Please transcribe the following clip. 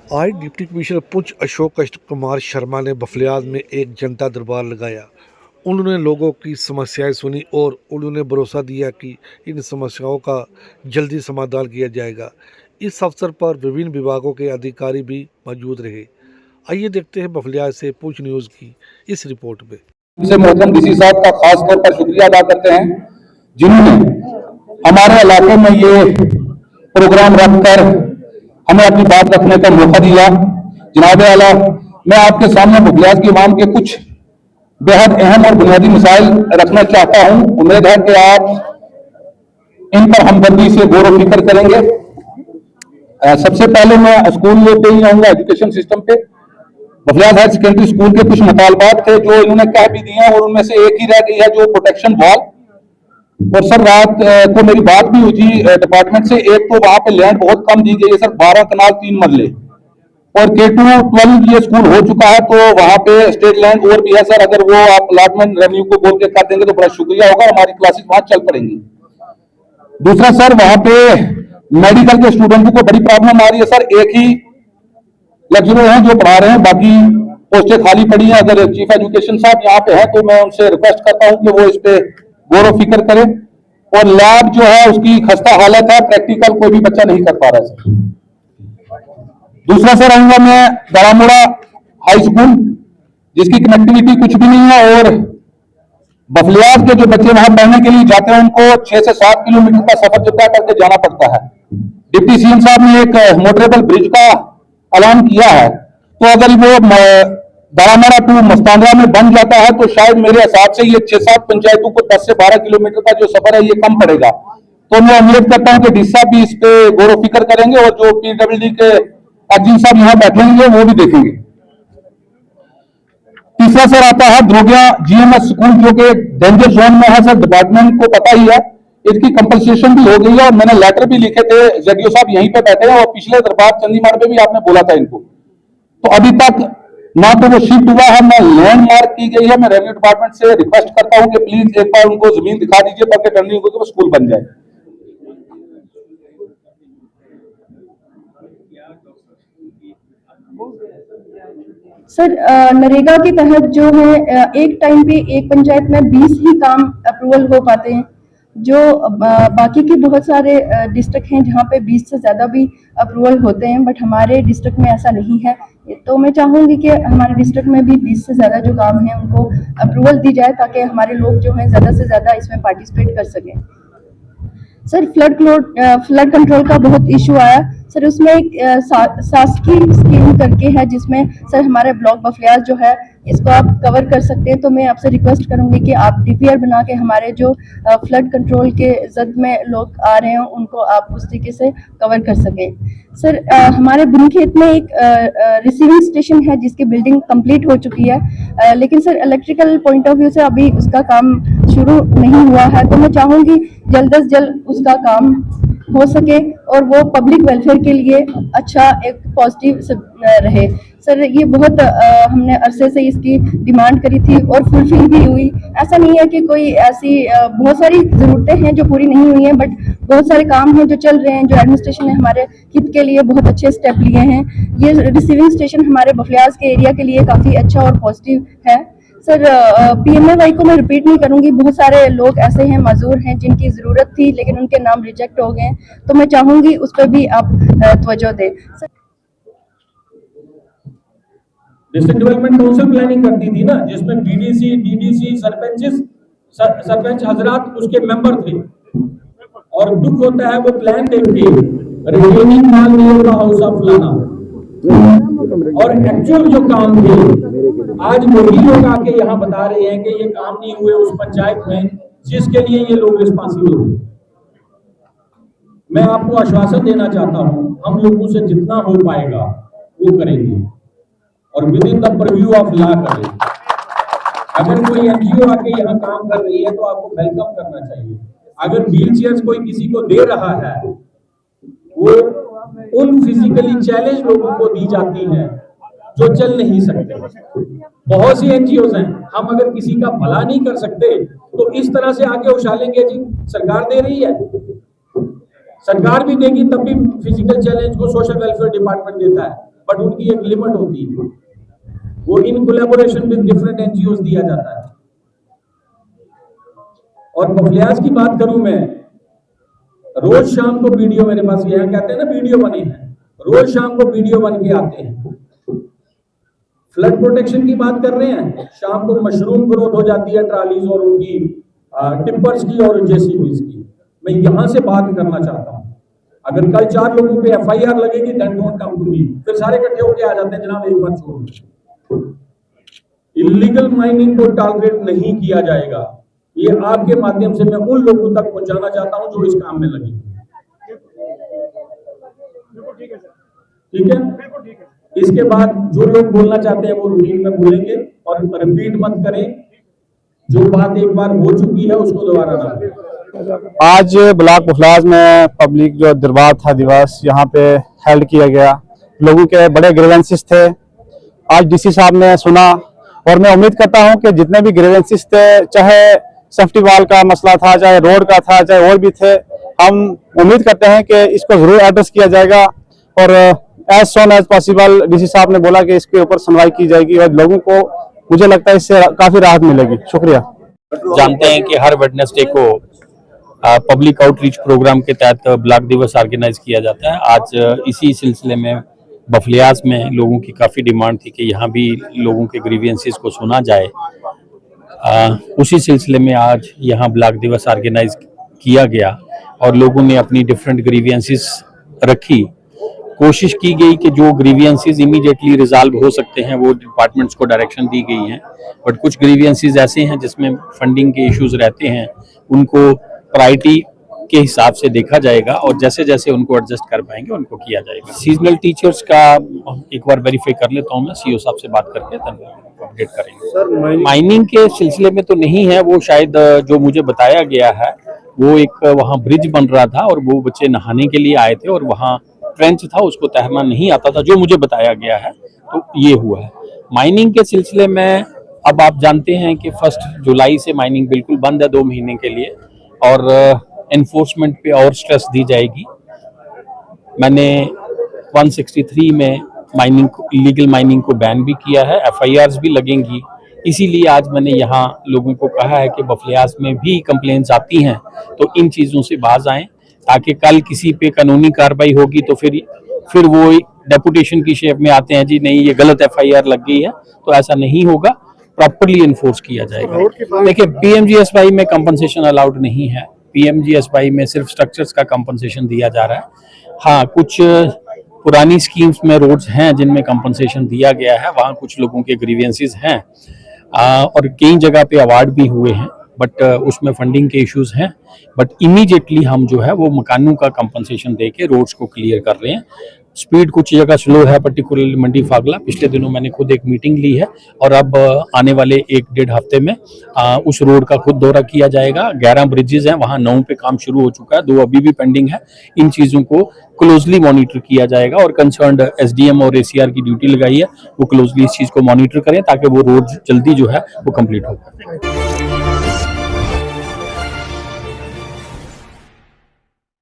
आज deputy commissioner Poonch Ashok Kumar Sharma ने बफलियाल में एक जनता दरबार लगाया। उन्होंने लोगों की समस्याएं सुनी और उन्होंने भरोसा दिया कि इन समस्याओं का जल्दी समाधान किया जाएगा। इस अवसर पर विभिन्न विभागों के अधिकारी भी मौजूद रहे। आइए देखते हैं बफलियाल से पुंछ न्यूज़ की इस रिपोर्ट में। से मोहतरम डीसी साहब का खास तौर पर शुक्रिया अदा करते हैं, जिन्होंने हमारे इलाके में ये प्रोग्राम रखकर हमें अपनी बात रखने का मौका दिया। जनाब आला, मैं आपके सामने बफलियाल की आवाम के कुछ बेहद अहम और बुनियादी मसाइल रखना चाहता हूं। उम्मीद है कि आप इन पर हमदर्दी से गौर व फिक्र करेंगे। सबसे पहले मैं स्कूल पे ही आऊंगा, एजुकेशन सिस्टम पे। बफलियाल हायर सेकेंडरी स्कूल के कुछ मुतालबात थे जो इन्होंने कह भी दिए हैं, और उनमें से एक ही रह गई है जो प्रोटेक्शन वॉल। और सर, रात को मेरी बात भी हुई थी डिपार्टमेंट से। एक तो वहां पे लैंड बहुत कम दी गई है सर, 12 कनाल 3 मरले, और K2-12 ये स्कूल हो चुका है, तो वहां पे स्टेट लैंड और भी है सर। अगर वो आप अलॉटमेंट रेवेन्यू को बोल के कर देंगे तो बड़ा शुक्रिया होगा, हमारी क्लासेस वहां चल पड़ेंगी। दूसरा सर, वहां पे मेडिकल के स्टूडेंटों को बड़ी प्रॉब्लम आ रही है सर। एक ही लेक्चरर हैं जो पढ़ा रहे हैं, बाकी पोस्टें खाली पड़ी हैं। अगर चीफ एजुकेशन साहब यहाँ पे हैं तो मैं उनसे रिक्वेस्ट करता हूं कि वो इस पे गौर व फिक्र करें। और लैब जो है उसकी खस्ता हालत है, प्रैक्टिकल कोई भी बच्चा नहीं कर पा रहा है सर। दूसरा सर आऊंगा मैं दारामुड़ा हाई स्कूल, जिसकी कनेक्टिविटी कुछ भी नहीं है, और बफलियाल के जो बच्चे वहां पढ़ने के लिए जाते हैं उनको 6 से 7 किलोमीटर का सफर जो तय करके जाना पड़ता है। डिप्टी सीएम साहब ने एक मोटरेबल ब्रिज का ऐलान किया है, तो अगर वो दारामुड़ा टू मस्तांद्रा में बन जाता है तो शायद मेरे हिसाब से ये 6-7 पंचायतों को 10 से 12 किलोमीटर का जो सफर है ये कम पड़ेगा। तो मैं उम्मीद करता हूं कि डी साहब भी इस पे गौर व फिक्र करेंगे, और जो पीडब्ल्यूडी के एडमिन साहब यहाँ बैठेंगे वो भी देखेंगे। तीसरा सर आता है द्रोगिया जीएमएस स्कूल, जो कि डेंजर जोन में है सर। डिपार्टमेंट को पता ही है, इसकी कंपनसेशन भी हो गई है, और मैंने लेटर भी लिखे थे। जेडीओ साहब यहीं पे बैठे हैं, और पिछले दरबार चंडीगढ़ पे भी आपने बोला था इनको। तो अभी तक ना तो वो शिफ्ट हुआ है, ना लैंडमार्क की गई है। मैं रेवेन्यू डिपार्टमेंट से रिक्वेस्ट करता हूं कि प्लीज एक बार उनको जमीन दिखा दीजिए ताकि टर्निंग होकर वो स्कूल बन जाए। सर, नरेगा के तहत जो है एक टाइम पे एक पंचायत में 20 ही काम अप्रूवल हो पाते हैं, जो बाकी के बहुत सारे डिस्ट्रिक्ट हैं जहाँ पे 20 से ज़्यादा भी अप्रूवल होते हैं, बट हमारे डिस्ट्रिक्ट में ऐसा नहीं है। तो मैं चाहूँगी कि हमारे डिस्ट्रिक्ट में भी 20 से ज़्यादा जो काम हैं उनको अप्रूवल दी जाए, ताकि हमारे लोग जो हैं ज़्यादा से ज़्यादा इसमें पार्टिसिपेट कर सकें। सर, फ्लड कंट्रोल का बहुत इशू आया सर। उसमें एक शासकीय स्कीम करके है, जिसमें सर हमारे ब्लॉक बफलियाल जो है इसको आप कवर कर सकते हैं। तो मैं आपसे रिक्वेस्ट करूंगी कि आप डीपीआर बना के हमारे जो फ्लड कंट्रोल के जद में लोग आ रहे हैं उनको आप उस तरीके से कवर कर सकें। सर, हमारे बुनखेत में एक रिसीविंग स्टेशन है जिसकी बिल्डिंग कंप्लीट हो चुकी है, लेकिन sir electrical point of view से अभी उसका काम शुरू नहीं हुआ है। तो मैं चाहूँगी जल्द से जल्द उसका काम हो सके और वो पब्लिक वेलफेयर के लिए अच्छा एक पॉजिटिव रहे। सर, ये बहुत हमने अरसे से इसकी डिमांड करी थी और फुलफिल भी हुई। ऐसा नहीं है कि कोई ऐसी बहुत सारी ज़रूरतें हैं जो पूरी नहीं हुई हैं, बट बहुत सारे काम हैं जो चल रहे हैं, जो एडमिनिस्ट्रेशन ने हमारे हित के लिए बहुत अच्छे स्टेप लिए हैं। ये रिसीविंग स्टेशन हमारे बफलियाल के एरिया के लिए काफ़ी अच्छा और पॉजिटिव है। सर, पीएमएवाई को मैं रिपीट नहीं करूंगी, बहुत सारे लोग ऐसे हैं, मजदूर हैं जिनकी ज़रूरत थी लेकिन उनके नाम रिजेक्ट हो गए, तो मैं चाहूंगी उस पर भी आप तवज्जो दें। डिस्ट्रिक्ट डेवलपमेंट काउंसिल प्लानिंग करती थी ना, जिसमें डीडीसी सरपंच हजरात उसके मेंबर थे, और दुख होता है वो प्लान देख के रिटेनिंग वॉल नहीं होगा, हाउस ऑफ फलाना, और एक्चुअल जो काम थे आज वही लोग आके यहाँ बता रहे हैं कि ये काम नहीं हुए उस पंचायत में जिसके लिए ये लोग रिस्पॉन्सिबल हुए। मैं आपको आश्वासन देना चाहता हूँ, हम लोगों से जितना हो पाएगा वो करेंगे, और with in the purview of law करें। अगर कोई एनजीओ आके यहाँ काम कर रही है तो आपको वेलकम करना चाहिए। अगर व्हील चेयर्स कोई किसी को दे रहा है, वो उन फिजिकली चैलेंज लोगों को दी जाती हैं जो चल नहीं सकते। बहुत सी एनजीओ हैं, हम अगर किसी का भला नहीं कर सकते तो इस तरह से आके उछालेंगे जी सरकार दे रही है। सरकार भी देगी तब भी फिजिकल चैलेंज को सोशल वेलफेयर डिपार्टमेंट देता है। बट उनकी एक लिमिट होती है, वो in collaboration with different NGO दिया जाता है। और बफलियाज की बात करूं मैं, रोज शाम को वीडियो मेरे पास, यहाँ कहते हैं ना वीडियो बने हैं, रोज शाम को वीडियो बन के आते हैं। फ्लड प्रोटेक्शन की बात कर रहे हैं, शाम को मशरूम ग्रोथ हो जाती है ट्रालीज और उनकी टिप्पर्स की और जेसीबीज की। मैं यहां से बात करना चाहता हूं, अगर कल 4 लोगों पे एफआईआर लगेगी then don't come to me, फिर सारे इकट्ठे होके आ जाते हैं जनाब एक बार छोड़। इलीगल माइनिंग को टॉलरेट नहीं किया जाएगा, ये आपके माध्यम से मैं उन लोगों तक पहुंचाना चाहता हूं जो इस काम में लगे। ठीक है, इसके बाद जो लोग बोलना चाहते हैं वो रूटीन में बोलेंगे और रिपीट मत करें, जो बात एक बार हो चुकी है उसको दोबारा ना करें। आज ब्लॉक बफलियाज में पब्लिक जो दरबार था दिवस यहाँ पे हेल्ड किया गया, लोगों के बड़े ग्रीवेंसेस थे। आज डीसी साहब ने सुना और मैं उम्मीद करता हूँ कि जितने भी ग्रीवेंसेस थे, चाहे सेफ्टी वॉल का मसला था, चाहे रोड का था, चाहे और भी थे, हम उम्मीद करते हैं कि इसको जरूर एड्रेस किया जाएगा और as soon as possible DC साहब ने बोला कि इसके ऊपर सुनवाई की जाएगी और लोगों को मुझे लगता है इससे काफी राहत मिलेगी। शुक्रिया। जानते हैं कि हर वेडनेसडे को पब्लिक आउटरीच प्रोग्राम के तहत ब्लॉक दिवस ऑर्गेनाइज किया जाता है। आज इसी सिलसिले में बफलियाज में लोगों की काफ़ी डिमांड थी कि यहाँ भी लोगों के ग्रीवियंसेस को सुना जाए। उसी सिलसिले में आज यहाँ ब्लॉक दिवस ऑर्गेनाइज किया गया और लोगों ने अपनी डिफरेंट ग्रीवियंसेस रखी। कोशिश की गई कि जो ग्रीवियंसेस इमीडिएटली रिजॉल्व हो सकते हैं वो डिपार्टमेंट्स को डायरेक्शन दी गई हैं, बट कुछ ग्रीवियंसेस ऐसे हैं जिसमें फंडिंग के इश्यूज रहते हैं, उनको प्रायोरिटी के हिसाब से देखा जाएगा और जैसे जैसे उनको एडजस्ट कर पाएंगे उनको किया जाएगा। सीजनल टीचर्स का एक बार वेरीफाई कर लेता हूँ मैं, सीईओ साहब से बात करके अपडेट करेंगे। सर माइनिंग के सिलसिले में तो नहीं है, वो शायद जो मुझे बताया गया है वो एक वहाँ ब्रिज बन रहा था और वो बच्चे नहाने के लिए आए थे और वहाँ ट्रेंच था, उसको तैरना नहीं आता था, जो मुझे बताया गया है, तो ये हुआ है। माइनिंग के सिलसिले में अब आप जानते हैं कि 1 जुलाई से माइनिंग बिल्कुल बंद है 2 महीने के लिए और एनफोर्समेंट पे और स्ट्रेस दी जाएगी। मैंने 163 में माइनिंग इलीगल माइनिंग को बैन भी किया है, एफआईआर्स भी लगेंगी। इसीलिए आज मैंने यहाँ लोगों को कहा है कि बफलियाज में भी कंप्लेंट्स आती हैं तो इन चीज़ों से बाज आएं, ताकि कल किसी पे कानूनी कार्रवाई होगी तो फिर वो डेपुटेशन की शेप में आते हैं, जी नहीं ये गलत एफआईआर लग गई है, तो ऐसा नहीं होगा, प्रॉपर्ली इन्फोर्स किया जाएगा। देखिए पीएमजीएसवाई में कंपनसेशन अलाउड नहीं है, पीएमजीएसवाई में सिर्फ स्ट्रक्चर्स का कंपनसेशन दिया जा रहा है। हाँ, कुछ पुरानी स्कीम्स में रोड्स हैं जिनमें कंपनसेशन दिया गया है, वहाँ कुछ लोगों के ग्रीवियंसेस हैं और कई जगह पे अवार्ड भी हुए हैं, बट उसमें फंडिंग के इश्यूज हैं। बट इमीडिएटली हम जो है वो मकानों का कंपनसेशन दे के रोड्स को क्लियर कर रहे हैं। स्पीड कुछ जगह स्लो है, पर्टिकुलरली मंडी फागला। पिछले दिनों मैंने खुद एक मीटिंग ली है और अब आने वाले 1-1.5 हफ्ते में उस रोड का खुद दौरा किया जाएगा। 11 ब्रिजेस हैं, वहाँ 9 पे काम शुरू हो चुका है, 2 अभी भी पेंडिंग है। इन चीज़ों को क्लोजली मॉनिटर किया जाएगा और कंसर्न्ड एसडीएम और एसीआर की ड्यूटी लगाई है, वो क्लोजली इस चीज़ को मॉनिटर करें ताकि वो रोड जल्दी जो है वो कंप्लीट हो।